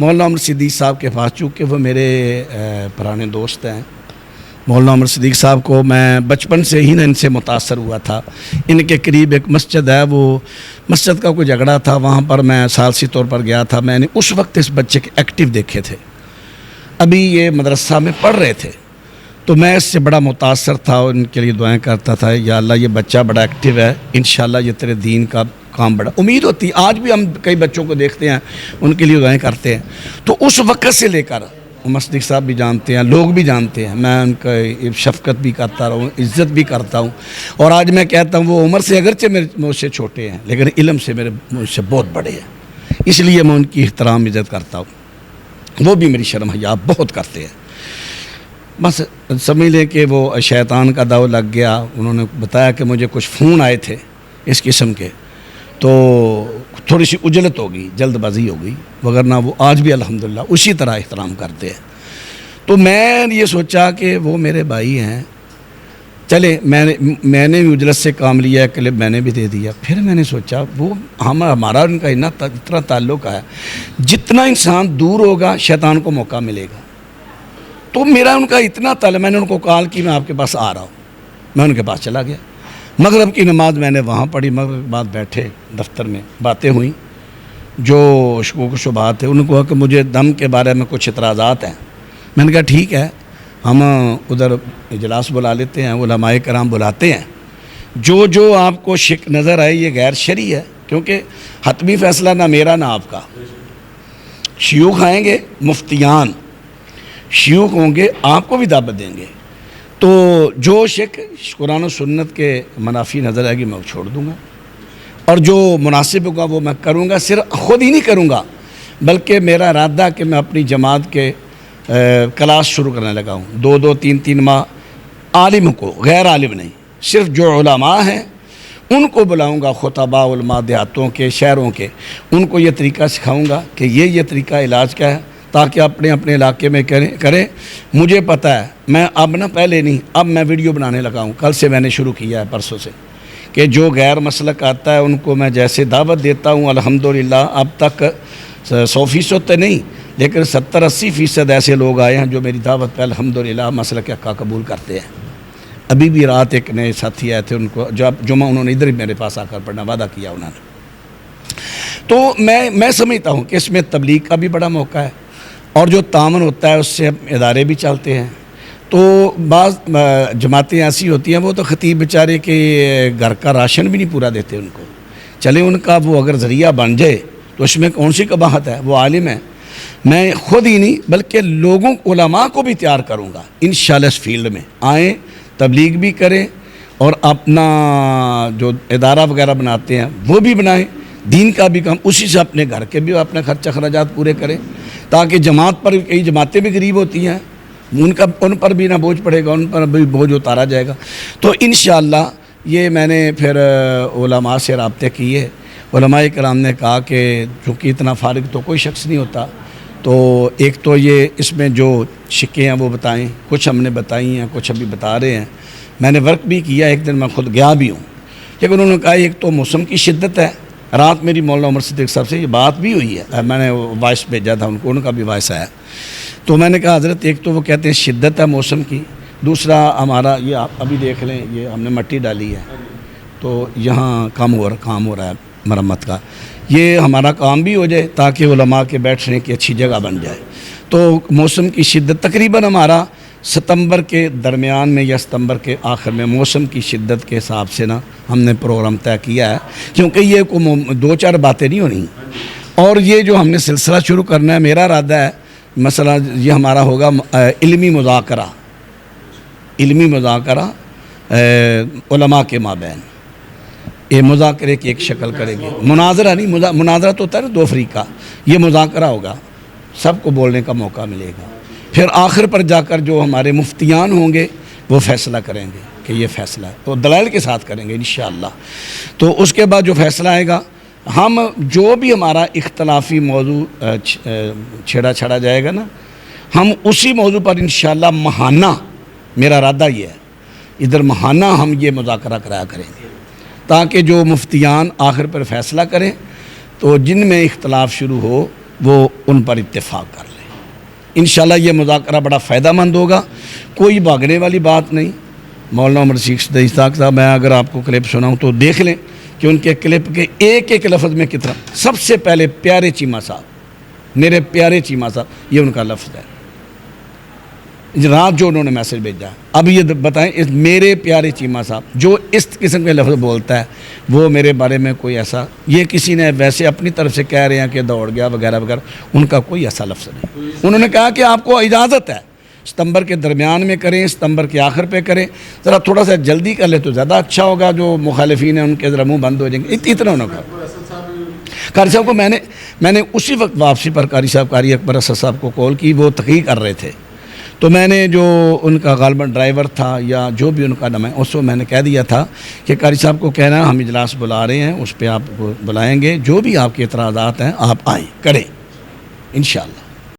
مولانا عمر صدیق صاحب کے پاس، چونکہ وہ میرے پرانے دوست ہیں، مولانا عمر صدیق صاحب کو میں بچپن سے ہی ان سے متاثر ہوا تھا۔ ان کے قریب ایک مسجد ہے، وہ مسجد کا کوئی جھگڑا تھا، وہاں پر میں ثالثی طور پر گیا تھا۔ میں نے اس وقت اس بچے کے ایکٹیو دیکھے تھے، ابھی یہ مدرسہ میں پڑھ رہے تھے، تو میں اس سے بڑا متاثر تھا اور ان کے لیے دعائیں کرتا تھا، یا اللہ یہ بچہ بڑا ایکٹیو ہے، انشاءاللہ یہ تیرے دین کا کام بڑا امید ہوتی ہے۔ آج بھی ہم کئی بچوں کو دیکھتے ہیں، ان کے لیے دعائیں کرتے ہیں۔ تو اس وقت سے لے کر عمر صدیق صاحب بھی جانتے ہیں، لوگ بھی جانتے ہیں، میں ان کا شفقت بھی کرتا رہا ہوں، عزت بھی کرتا ہوں، اور آج میں کہتا ہوں وہ عمر سے اگرچہ مجھ سے چھوٹے ہیں لیکن علم سے مجھ سے بہت بڑے ہیں، اس لیے میں ان کی احترام عزت کرتا ہوں۔ وہ بھی میری شرم حیا بہت کرتے ہیں۔ بس سمجھ لیں کہ وہ شیطان کا داؤ لگ گیا۔ انہوں نے بتایا کہ مجھے کچھ فون آئے تھے اس قسم کے، تو تھوڑی سی اجلت ہو گئی، جلد بازی ہو گئی، وگرنہ وہ آج بھی الحمدللہ اسی طرح احترام کرتے ہیں۔ تو میں یہ سوچا کہ وہ میرے بھائی ہیں، چلے میں نے بھی اجلت سے کام لیا، کلپ میں نے بھی دے دیا۔ پھر میں نے سوچا وہ ہمارا ان کا اتنا تعلق ہے، جتنا انسان دور ہوگا شیطان کو موقع ملے گا۔ تو میرا ان کا اتنا تعلق، میں نے ان کو کال کی میں آپ کے پاس آ رہا ہوں، میں ان کے پاس چلا گیا۔ مغرب کی نماز میں نے وہاں پڑھی، مغرب کے بعد بیٹھے دفتر میں، باتیں ہوئیں جو شکوک و شبہات تھے۔ انہوں نے کہا کہ مجھے دم کے بارے میں کچھ اعتراضات ہیں۔ میں نے کہا ٹھیک ہے، ہم ادھر اجلاس بلا لیتے ہیں، علماء کرام بلاتے ہیں، جو آپ کو شک نظر آئے یہ غیر شرعی ہے، کیونکہ حتمی فیصلہ نہ میرا نہ آپ کا۔ شیوخ آئیں گے، مفتیان شیوخ ہوں گے، آپ کو بھی دعوت دیں گے، تو جو شک قرآن و سنت کے منافی نظر آئے گی میں چھوڑ دوں گا، اور جو مناسب ہوگا وہ میں کروں گا۔ صرف خود ہی نہیں کروں گا بلکہ میرا ارادہ کہ میں اپنی جماعت کے کلاس شروع کرنے لگا ہوں، 2-3 ماہ عالم کو، غیر عالم نہیں، صرف جو علماء ہیں ان کو بلاؤں گا، خطباء علماء دیہاتوں کے، شہروں کے، ان کو یہ طریقہ سکھاؤں گا کہ یہ طریقہ علاج کیا ہے، تاکہ اپنے علاقے میں کریں۔ مجھے پتہ ہے، میں اب نہ پہلے نہیں، اب میں ویڈیو بنانے لگا ہوں، کل سے میں نے شروع کیا ہے، پرسوں سے، کہ جو غیر مسلک آتا ہے ان کو میں جیسے دعوت دیتا ہوں الحمدللہ، اب تک 100% تو نہیں لیکن 70-80% ایسے لوگ آئے ہیں جو میری دعوت پہ الحمدللہ مسلک حق قبول کرتے ہیں۔ ابھی بھی رات ایک نئے ساتھی آئے تھے، ان کو جب جمعہ انہوں نے ادھر ہی میرے پاس آ کر پڑھنا وعدہ کیا انہوں نے۔ تو میں سمجھتا ہوں کہ اس میں تبلیغ کا بھی بڑا موقع ہے، اور جو تعاون ہوتا ہے اس سے ادارے بھی چلتے ہیں۔ تو بعض جماعتیں ایسی ہوتی ہیں، وہ تو خطیب بیچارے کے گھر کا راشن بھی نہیں پورا دیتے ان کو، چلے ان کا وہ اگر ذریعہ بن جائے تو اس میں کون سی قباحت ہے، وہ عالم ہے۔ میں خود ہی نہیں بلکہ لوگوں علماء کو بھی تیار کروں گا انشاءاللہ، اس فیلڈ میں آئیں، تبلیغ بھی کریں، اور اپنا جو ادارہ وغیرہ بناتے ہیں وہ بھی بنائیں، دین کا بھی کام، اسی سے اپنے گھر کے بھی اپنے خرچ اخراجات پورے کریں، تاکہ جماعت پر، کئی جماعتیں بھی غریب ہوتی ہیں، ان پر بھی نہ بوجھ پڑے گا، ان پر بھی بوجھ اتارا جائے گا۔ تو انشاءاللہ یہ میں نے پھر علماء سے رابطے کیے۔ علماء کرام نے کہا کہ چونکہ اتنا فارغ تو کوئی شخص نہیں ہوتا، تو ایک تو یہ اس میں جو شکیں ہیں وہ بتائیں، کچھ ہم نے بتائی ہیں، کچھ ابھی بتا رہے ہیں، میں نے ورک بھی کیا، ایک دن میں خود گیا بھی ہوں، لیکن انہوں نے کہا ایک تو موسم کی شدت ہے۔ رات میری مولانا عمر صدیق صاحب سے یہ بات بھی ہوئی ہے، میں نے وائس بھیجا تھا ان کو، ان کا بھی وائس آیا، تو میں نے کہا حضرت ایک تو وہ کہتے ہیں شدت ہے موسم کی، دوسرا ہمارا یہ آپ ابھی دیکھ لیں، یہ ہم نے مٹی ڈالی ہے تو یہاں کام ہو رہا ہے مرمت کا، یہ ہمارا کام بھی ہو جائے تاکہ علماء کے بیٹھنے کی اچھی جگہ بن جائے۔ تو موسم کی شدت تقریباً ہمارا ستمبر کے درمیان میں یا ستمبر کے آخر میں موسم کی شدت کے حساب سے نا ہم نے پروگرام طے کیا ہے، کیونکہ یہ 2-4 باتیں نہیں ہونی، اور یہ جو ہم نے سلسلہ شروع کرنا ہے، میرا ارادہ ہے مثلا یہ ہمارا ہوگا علمی مذاکرہ علماء کے مابین، یہ مذاکرے کی ایک شکل کرے گی، مناظرہ نہیں، مناظرہ تو ہوتا ہے نا 2 فریقہ، یہ مذاکرہ ہوگا، سب کو بولنے کا موقع ملے گا۔ پھر آخر پر جا کر جو ہمارے مفتیان ہوں گے وہ فیصلہ کریں گے کہ یہ فیصلہ ہے، تو دلائل کے ساتھ کریں گے انشاءاللہ۔ تو اس کے بعد جو فیصلہ آئے گا، ہم جو بھی ہمارا اختلافی موضوع چھڑا جائے گا نا، ہم اسی موضوع پر انشاءاللہ ماہانہ، میرا ارادہ یہ ہے ادھر ماہانہ ہم یہ مذاکرہ کرایا کریں گے، تاکہ جو مفتیان آخر پر فیصلہ کریں، تو جن میں اختلاف شروع ہو وہ ان پر اتفاق کر لیں۔ انشاءاللہ یہ مذاکرہ بڑا فائدہ مند ہوگا، کوئی بھاگنے والی بات نہیں۔ مولانا عمر صدیق صاحب، میں اگر آپ کو کلپ سناؤں تو دیکھ لیں کہ ان کے کلپ کے ایک ایک لفظ میں کتنا، سب سے پہلے پیارے چیمہ صاحب، میرے پیارے چیمہ صاحب، یہ ان کا لفظ ہے رات جو انہوں نے میسج بھیجا۔ اب یہ بتائیں، اس میرے پیارے چیمہ صاحب جو اس قسم کے لفظ بولتا ہے، وہ میرے بارے میں کوئی ایسا، یہ کسی نے ویسے اپنی طرف سے کہہ رہے ہیں کہ دوڑ گیا وغیرہ وغیرہ، ان کا کوئی ایسا لفظ نہیں۔ انہوں نے کہا کہ آپ کو اجازت ہے، ستمبر کے درمیان میں کریں، ستمبر کے آخر پہ کریں، ذرا تھوڑا سا جلدی کر لے تو زیادہ اچھا ہوگا، جو مخالفین ہیں ان کے ذرا منہ بند ہو جائیں گے، اتنا انہوں نے کہا۔ قاری صاحب کو میں نے اسی وقت واپسی پر قاری اکبر اسد صاحب کو کال کی، وہ تحقیق کر رہے تھے، تو میں نے جو ان کا غالباً ڈرائیور تھا یا جو بھی ان کا نام ہے، اس کو میں نے کہہ دیا تھا کہ قاری صاحب کو کہنا ہم اجلاس بلا رہے ہیں، اس پہ آپ کو بلائیں گے، جو بھی آپ کے اعتراضات ہیں آپ آئیں کریں انشاءاللہ۔